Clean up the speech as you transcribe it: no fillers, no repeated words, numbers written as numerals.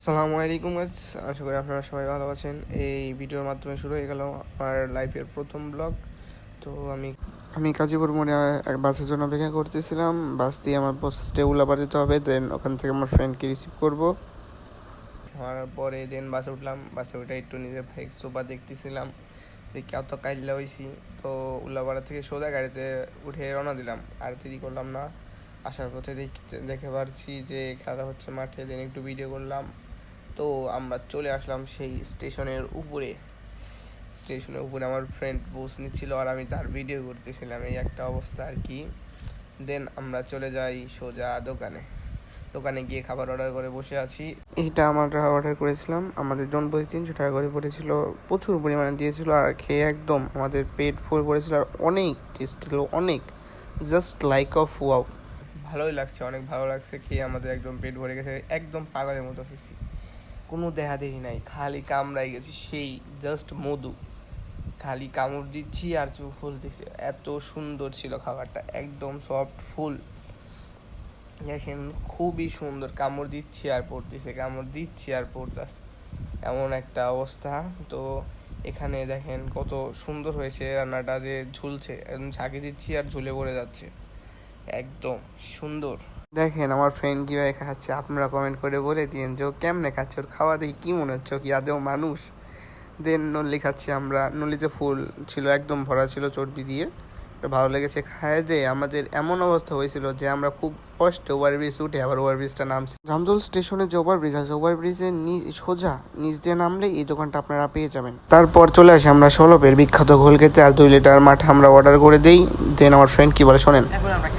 আসসালামু আলাইকুম গাইস, আশা করি আপনারা সবাই ভালো আছেন। এই ভিডিওর মাধ্যমে শুরু হয়ে গেল আমার লাইফের প্রথম ব্লগ। তো আমি গাজীপুর মোড়ে এক বাসের জন্য অপেক্ষা করতেছিলাম। বাস দিয়ে আমার পোস্টে উলাপার যেতে হবে, দেন ওখান থেকে আমার ফ্রেন্ডকে রিসিভ করব। আমার পরে দেন বাসে উঠলাম। বাসে উঠে একটু নিজের ভাই সোফা দেখতেছিলাম, দেখি অত কাইল্লা হয়েছি। তো উল্লাপাড়া থেকে সোজা গাড়িতে উঠে রওনা দিলাম, আর দেরি করলাম না। আসার পথে দেখে পারছি যে খেলা হচ্ছে মাঠে, দেন একটু ভিডিও করলাম। তো আমরা চলে আসলাম সেই স্টেশনের উপরে আমার ফ্রেন্ড বস নিচ্ছিল আর আমি তার ভিডিও করতেছিলাম, এই একটা অবস্থা আর কি। দেন আমরা চলে যাই সোজা দোকানে গিয়ে খাবার অর্ডার করে বসে আছি। এইটা আমরা অর্ডার করেছিলাম, আমাদের জনপ্রতি 300 টাকা করে পড়েছিল। প্রচুর পরিমাণে দিয়েছিল আর খেয়ে একদম আমাদের পেট ফুল পড়েছিল, আর অনেক টেস্ট ছিল, অনেক জাস্ট লাইক অফ ওয়াও। ভালোই লাগছে, অনেক ভালো লাগছে খেয়ে, আমাদের একদম পেট ভরে গেছে, একদম পাগলের মতো খেয়েছি। কোনো দেখাদেখি নাই, খালি কামড়াই গেছি, সেই জাস্ট মধু, খালি কামড় দিচ্ছি আর চোখ ফুলতেছে। এত সুন্দর ছিল খাবারটা, একদম সফট ফুল। দেখেন খুবই সুন্দর, কামড় দিচ্ছি আর পড়তেছে, এমন একটা অবস্থা। তো এখানে দেখেন কত সুন্দর হয়েছে রান্নাটা, যে ঝুলছে, ঝাঁকি দিচ্ছি আর ঝুলে পড়ে যাচ্ছে, একদম সুন্দর। দেখেন আমার ফ্রেন্ড কীভাবে খাচ্ছে, আপনারা কমেন্ট করে বলে দিন যে ও কেমনে খাচ্ছে, ওর খাওয়া দেখে কী মনে হচ্ছে, কি আদেও মানুষ। দেন নল্লি খাচ্ছি আমরা, নল্লিতে ফুল ছিল, একদম ভরা ছিল চর্বি দিয়ে, ভালো লেগেছে। খায় দিয়ে আমাদের এমন অবস্থা হয়েছিল যে আমরা খুব কষ্টে ওভারব্রিজ উঠে আবার ওভারব্রিজটা নামছি। জামজল স্টেশনে যে ওভারব্রিজ আছে, ওভারব্রিজের সোজা নিচ দিয়ে নামলে এই দোকানটা আপনারা পেয়ে যাবেন। তারপর চলে আসি আমরা সলপের বিখ্যাত ঘোল খেতে, আর 2 লিটার মাঠে আমরা অর্ডার করে দিই। দেন আমার ফ্রেন্ড কি বলে শোনেন। এখন আমরা